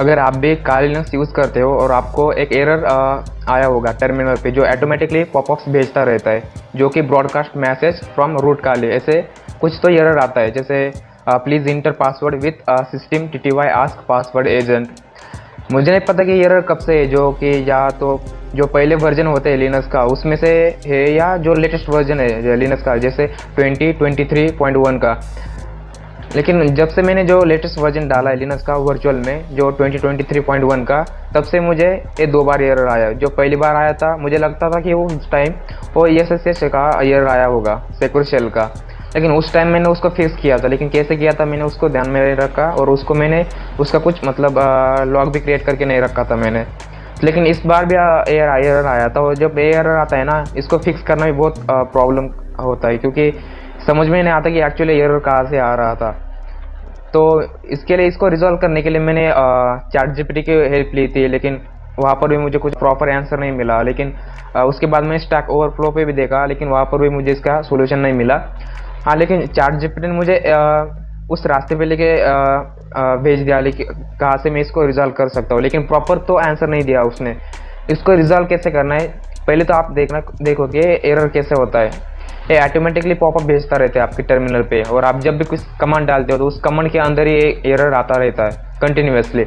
अगर आप भी काली लिनक्स यूज़ करते हो और आपको एक एरर आया होगा टर्मिनल पे जो ऑटोमेटिकली पॉपअप्स भेजता रहता है, जो कि broadcast message from root Kali, ऐसे कुछ तो एरर आता है, जैसे please enter password with system TTY ask password agent. मुझे नहीं पता कि ये एरर कब से है, जो कि या तो जो पहले वर्जन होते हैं लिनक्स का उसमें से है, या जो लेटेस्ट वर्जन है लिनक्स का, जैसे 2023.1 का। लेकिन जब से मैंने जो लेटेस्ट वर्जन डाला है लिनक्स का वर्चुअल में, जो 2023.1 का, तब से मुझे ये 2 बार एरर आया। जो पहली बार आया था मुझे लगता था कि वो उस टाइम वो ESS का एरर आया होगा, सिक्योर शेल का, लेकिन उस टाइम मैंने उसको फिक्स किया था। लेकिन कैसे किया था मैंने उसको ध्यान में नहीं रखा, और उसको मैंने उसका कुछ मतलब लॉग भी क्रिएट करके नहीं रखा था मैंने। लेकिन इस बार भी एरर आया था, और जब एरर आता है ना, इसको फिक्स करना भी बहुत प्रॉब्लम होता है, क्योंकि समझ में नहीं आता कि एक्चुअली एरर कहाँ से आ रहा था। तो इसके लिए, इसको रिजॉल्व करने के लिए मैंने चैट जीपीटी की हेल्प ली थी, लेकिन वहाँ पर भी मुझे कुछ प्रॉपर आंसर नहीं मिला। लेकिन उसके बाद मैंने स्टैक ओवरफ्लो पे भी देखा, लेकिन वहाँ पर भी मुझे इसका सोल्यूशन नहीं मिला। हाँ, लेकिन चैट जीपीटी ने मुझे उस रास्ते पे लेके भेज दिया, लेकिन कहाँ से मैं इसको रिजॉल्व कर सकता हूँ, लेकिन प्रॉपर तो आंसर नहीं दिया उसने। इसको रिजॉल्व कैसे करना है, पहले तो आप देखो कि एरर कैसे होता है। ये ऑटोमेटिकली पॉपअप भेजता रहता है आपके टर्मिनल पे, और आप जब भी कुछ कमांड डालते हो तो उस कमांड के अंदर ही एरर आता रहता है कंटिन्यूसली।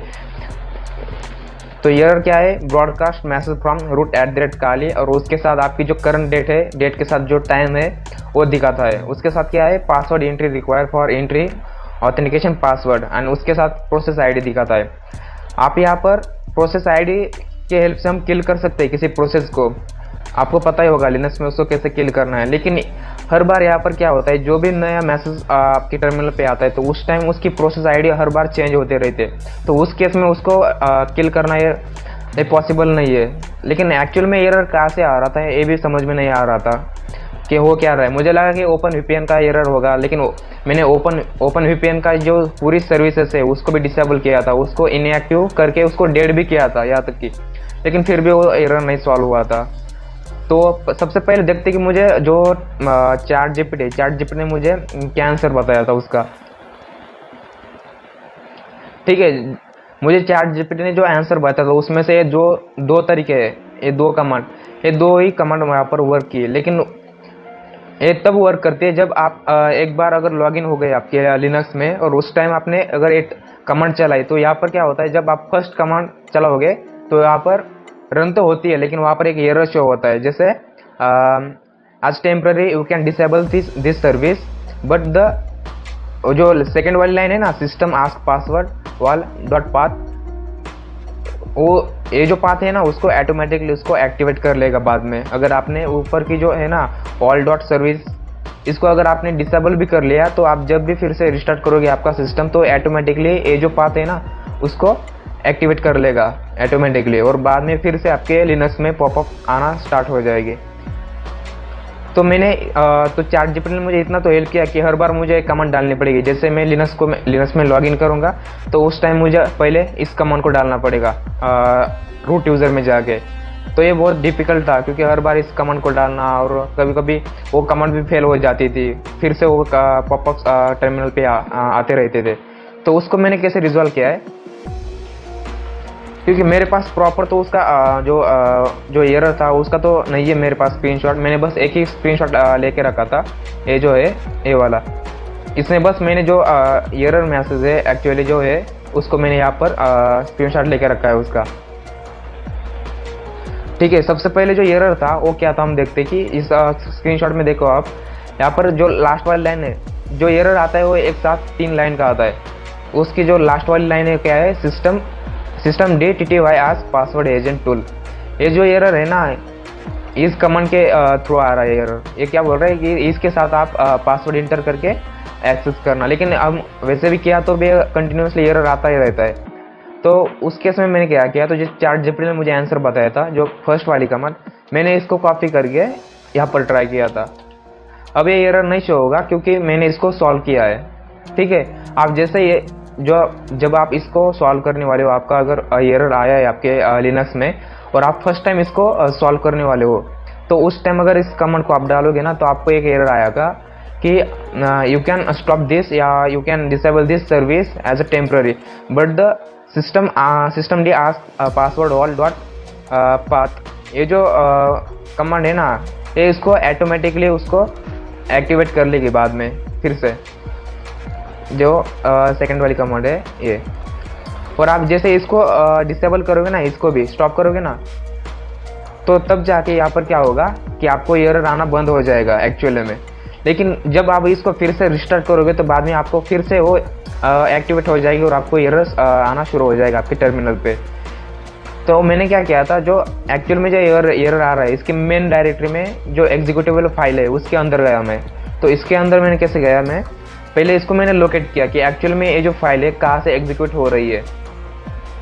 तो एरर क्या है, ब्रॉडकास्ट मैसेज फ्रॉम रूट @काली, और उसके साथ आपकी जो करंट डेट है, डेट के साथ जो टाइम है वो दिखाता है। उसके साथ क्या है, password entry require for entry authentication password, and उसके साथ प्रोसेस आईडी दिखाता है। आप यहाँ पर प्रोसेस आईडी के हेल्प से हम किल कर सकते हैं किसी प्रोसेस को। आपको पता ही होगा लिनक्स में उसको कैसे किल करना है। लेकिन हर बार यहाँ पर क्या होता है, जो भी नया मैसेज आपके टर्मिनल पे आता है तो उस टाइम उसकी प्रोसेस आईडी हर बार चेंज होते रहते हैं, तो उस केस में उसको किल करना ये पॉसिबल नहीं है। लेकिन एक्चुअल में एरर कहाँ से आ रहा था ये भी समझ में नहीं आ रहा था कि हो क्या रहा है। मुझे लगा कि ओपन VPN का एरर होगा, लेकिन मैंने ओपन VPN का जो पूरी सर्विसेज है उसको भी डिसेबल किया था, उसको इनएक्टिव करके उसको डेड भी किया था यहाँ तक कि, लेकिन फिर भी वो एरर नहीं सॉल्व हुआ था। तो सबसे पहले देखते कि मुझे जो चैट जीपीटी ने मुझे क्या आंसर बताया था उसका। ठीक है, मुझे चैट जीपीटी ने जो आंसर बताया था उसमें से जो 2 तरीके हैं, ये 2 कमांड, ये 2 ही कमांड वहाँ पर वर्क किए। लेकिन ये तब वर्क करती है जब आप एक बार अगर लॉगिन हो गए आपके लिनक्स में, और उस टाइम आपने अगर एक कमांड चलाई, तो यहाँ पर क्या होता है, जब आप फर्स्ट कमांड चलाओगे तो यहाँ पर रन तो होती है, लेकिन वहाँ पर एक एरर शो होता है, जैसे आज temporary you can disable this service, but जो सेकेंड वाली लाइन है ना, सिस्टम आस्क पासवर्ड वाल डॉट पाथ, वो ये जो पाथ है ना उसको ऑटोमेटिकली उसको एक्टिवेट कर लेगा बाद में। अगर आपने ऊपर की जो है ना ऑल डॉट सर्विस, इसको अगर आपने डिसेबल भी कर लिया, तो आप जब भी फिर से रिस्टार्ट करोगे आपका सिस्टम, तो ऑटोमेटिकली ये जो पाथ है ना उसको एक्टिवेट कर लेगा ऑटोमेटिकली, और बाद में फिर से आपके लिनक्स में पॉपअप आना स्टार्ट हो जाएगी। तो मैंने तो चैट जीपीटी ने मुझे इतना तो हेल्प किया कि हर बार मुझे एक कमांड डालनी पड़ेगी। जैसे मैं लिनक्स में लॉगिन करूँगा तो उस टाइम मुझे पहले इस कमांड को डालना पड़ेगा रूट यूज़र में जाके। तो ये बहुत डिफ़िकल्ट था, क्योंकि हर बार इस कमांड को डालना, और कभी कभी वो कमांड भी फेल हो जाती थी, फिर से वो पॉपअप्स टर्मिनल पे आते रहते थे। तो उसको मैंने कैसे रिजॉल्व किया है, क्योंकि मेरे पास प्रॉपर तो उसका जो एरर था उसका तो नहीं है मेरे पास स्क्रीनशॉट। मैंने बस एक ही स्क्रीनशॉट लेके रखा था, ये जो है ये वाला। इसमें बस मैंने जो एरर मैसेज है एक्चुअली जो है उसको मैंने यहाँ पर स्क्रीनशॉट लेके रखा है उसका। ठीक है, सबसे पहले जो एरर था वो क्या था हम देखते कि इस स्क्रीनशॉट में देखो आप, यहाँ पर जो लास्ट वाली लाइन है, जो एरर आता है वो एक साथ 3 लाइन का आता है। उसकी जो लास्ट वाली लाइन है क्या है, system DTTY ask password agent tool. ये जो एरर है ना इस कमांड के थ्रू आ रहा है एरर। ये क्या बोल रहा है कि इसके साथ आप पासवर्ड इंटर करके एक्सेस करना, लेकिन अब वैसे भी किया तो भी कंटिन्यूसली एरर आता ही रहता है। तो उस केस में मैंने क्या किया, तो जिस चैट जीपीटी ने मुझे आंसर बताया था जो फर्स्ट वाली कमांड, मैंने इसको कॉपी करके यहाँ पर ट्राई किया था। अब ये एरर नहीं शो होगा क्योंकि मैंने इसको सॉल्व किया है। ठीक है, आप जैसे ये जब आप इसको सॉल्व करने वाले हो, आपका अगर एरर आया है आपके लिनक्स में और आप फर्स्ट टाइम इसको सॉल्व करने वाले हो, तो उस टाइम अगर इस कमांड को आप डालोगे ना तो आपको एक एरर आएगा कि यू कैन स्टॉप दिस या you can disable this service as a temporary, but the system D ask password all dot path, ये जो कमांड है ना, ये इसको ऑटोमेटिकली उसको एक्टिवेट कर लेगी बाद में फिर से, जो सेकंड वाली कमांड है ये। और आप जैसे इसको डिसेबल करोगे ना, इसको भी स्टॉप करोगे ना, तो तब जाके यहाँ पर क्या होगा कि आपको एरर आना बंद हो जाएगा एक्चुअली में। लेकिन जब आप इसको फिर से रिस्टार्ट करोगे तो बाद में आपको फिर से वो एक्टिवेट हो जाएगी और आपको एरर आना शुरू हो जाएगा आपके टर्मिनल पे। तो मैंने क्या किया था, जो एक्चुअल में जो एरर आ रहा है इसके मेन डायरेक्टरी में जो एग्जीक्यूटेबल फाइल है उसके अंदर गया मैं। तो इसके अंदर मैंने कैसे गया, मैं पहले इसको मैंने लोकेट किया कि एक्चुअल में ये जो फाइल है कहाँ से एग्जीक्यूट हो रही है,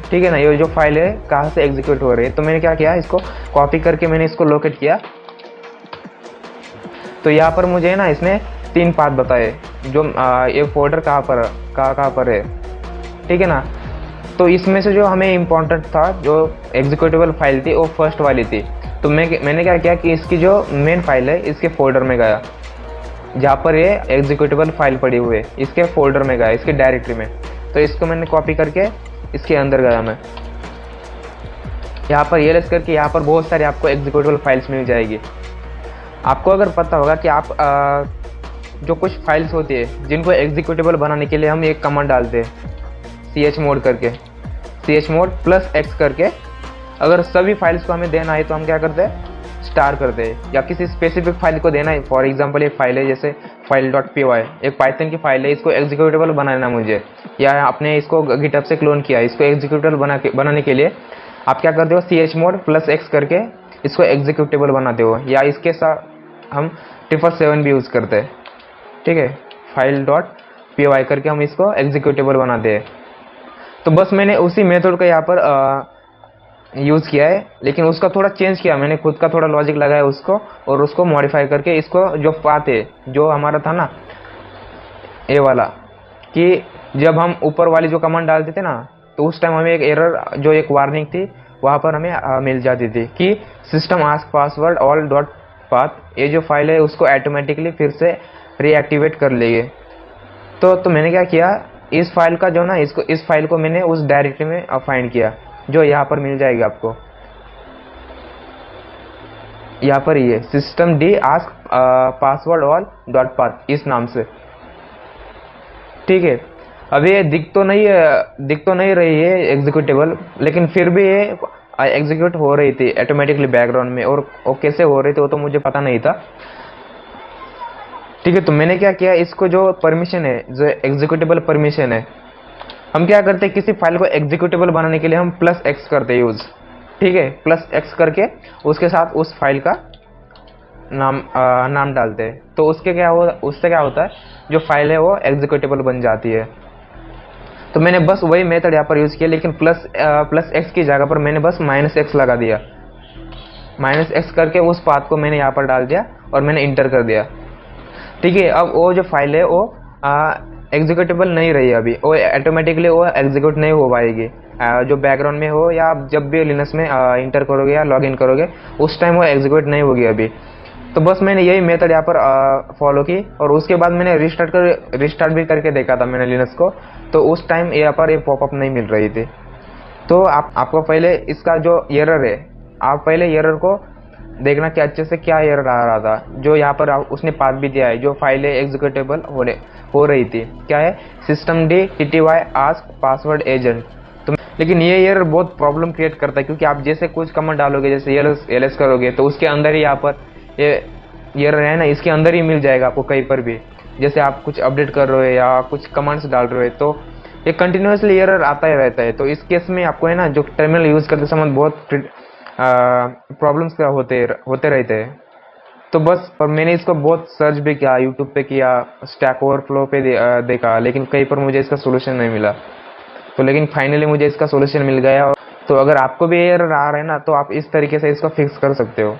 ठीक है ना, ये जो फाइल है कहाँ से एग्जीक्यूट हो रही है। तो मैंने क्या किया, इसको कॉपी करके मैंने इसको लोकेट किया। तो यहाँ पर मुझे ना इसने 3 पाथ बताए, जो ये फोल्डर कहाँ पर है, ठीक है ना। तो इसमें से जो हमें इम्पोर्टेंट था, जो एग्जीक्यूटेबल फाइल थी, वो फर्स्ट वाली थी। तो मैंने क्या किया कि इसकी जो मेन फाइल है इसके फोल्डर में गया, जहाँ पर ये एग्जीक्यूटेबल फाइल पड़ी हुई है इसके फोल्डर में गया, इसके डायरेक्टरी में। तो इसको मैंने कॉपी करके इसके अंदर गया मैं। यहाँ पर एलएस करके यहाँ पर बहुत सारी आपको एग्जीक्यूटेबल फाइल्स मिल जाएगी। आपको अगर पता होगा कि आप जो कुछ फाइल्स होती है जिनको एग्जीक्यूटेबल बनाने के लिए हम एक कमांड डालते हैं chmod करके, chmod +x करके, अगर सभी फाइल्स को हमें देना है तो हम क्या करते हैं, स्टार करते हैं। या किसी स्पेसिफिक फाइल को देना है, फॉर एग्जांपल एक फाइल है जैसे file.py, एक पाइथन की फाइल है, इसको एग्जीक्यूटेबल बनाना मुझे, या आपने इसको गिटहब से क्लोन किया, इसको एग्जीक्यूटेबल बनाने के लिए आप क्या करते हो, chmod +x करके इसको एग्जीक्यूटेबल बनाते हो। या इसके साथ हम 777 भी यूज़ करते हैं, ठीक है, file.py करके हम इसको एग्जीक्यूटेबल बनाते हैं। तो बस मैंने उसी मेथड का यहाँ पर यूज़ किया है, लेकिन उसका थोड़ा चेंज किया, मैंने खुद का थोड़ा लॉजिक लगाया उसको, और उसको मॉडिफाई करके इसको जो पाथ है जो हमारा था ना ये वाला, कि जब हम ऊपर वाली जो कमांड डालते थे ना, तो उस टाइम हमें एक एरर, जो एक वार्निंग थी वहाँ पर हमें मिल जाती थी कि system ask password all dot path, ये जो फाइल है उसको ऑटोमेटिकली फिर से रीएक्टिवेट कर लेंगे। तो मैंने क्या किया, इस फाइल का जो ना, इस फाइल को मैंने उस डायरेक्टरी में फाइंड किया, जो यहाँ पर मिल जाएगी आपको, यहाँ पर ये system D ask password all dot path इस नाम से, ठीक है। अभी ये दिख तो नहीं रही है एग्जीक्यूटेबल, लेकिन फिर भी ये एग्जीक्यूट हो रही थी ऑटोमेटिकली बैकग्राउंड में, और वो कैसे हो रही थी वो तो मुझे पता नहीं था, ठीक है। तो मैंने क्या किया, इसको जो परमिशन है, जो एग्जीक्यूटेबल परमिशन है, हम क्या करते हैं, किसी फाइल को एग्जीक्यूटेबल बनाने के लिए हम +x करते हैं यूज़, ठीक है, +x करके उसके साथ उस फाइल का नाम डालते हैं। तो उससे क्या होता है, जो फाइल है वो एग्जीक्यूटेबल बन जाती है। तो मैंने बस वही मेथड यहाँ पर यूज़ किया, लेकिन +x की जगह पर मैंने बस -x लगा दिया, -x करके उस पाथ को मैंने यहाँ पर डाल दिया और मैंने इंटर कर दिया, ठीक है। अब वो जो फाइल है वो एग्जीक्यूटेबल नहीं रही, अभी वो ऑटोमेटिकली वो एग्जीक्यूट नहीं हो पाएगी, जो बैकग्राउंड में हो, या आप जब भी लिनक्स में इंटर करोगे या लॉगिन करोगे उस टाइम वो एग्जीक्यूट नहीं होगी अभी। तो बस मैंने यही मेथड यहाँ पर फॉलो की, और उसके बाद मैंने रिस्टार्ट भी करके देखा था मैंने लिनक्स को, तो उस टाइम यहाँ पर ये पॉपअप नहीं मिल रही थी। तो आपको पहले इसका जो एरर है, आप पहले एरर को देखना कि अच्छे से क्या एरर आ रहा था, जो यहाँ पर उसने पाथ भी दिया है, जो फाइल है एग्जीक्यूटेबल हो रही थी, क्या है, system D TTY ask password agent. तो लेकिन ये एरर बहुत प्रॉब्लम क्रिएट करता है, क्योंकि आप जैसे कुछ कमांड डालोगे, जैसे एलएस करोगे, तो उसके अंदर ही यहाँ पर ये एरर है ना, इसके अंदर ही मिल जाएगा आपको कहीं पर भी, जैसे आप कुछ अपडेट कर रहे हो या कुछ कमांड्स डाल रहे हो, तो ये कंटिन्यूसली एरर आता ही रहता है। तो इस केस में आपको है ना, जो टर्मिनल यूज़ करते समय बहुत प्रॉब्लम्स होते रहते हैं। तो बस, और मैंने इसको बहुत सर्च भी किया, यूट्यूब पे किया, स्टैक ओवरफ्लो पे देखा, लेकिन कहीं पर मुझे इसका सोल्यूशन नहीं मिला। तो लेकिन फाइनली मुझे इसका सोल्यूशन मिल गया। तो अगर आपको भी एरर आ रहा है ना, तो आप इस तरीके से इसको फिक्स कर सकते हो।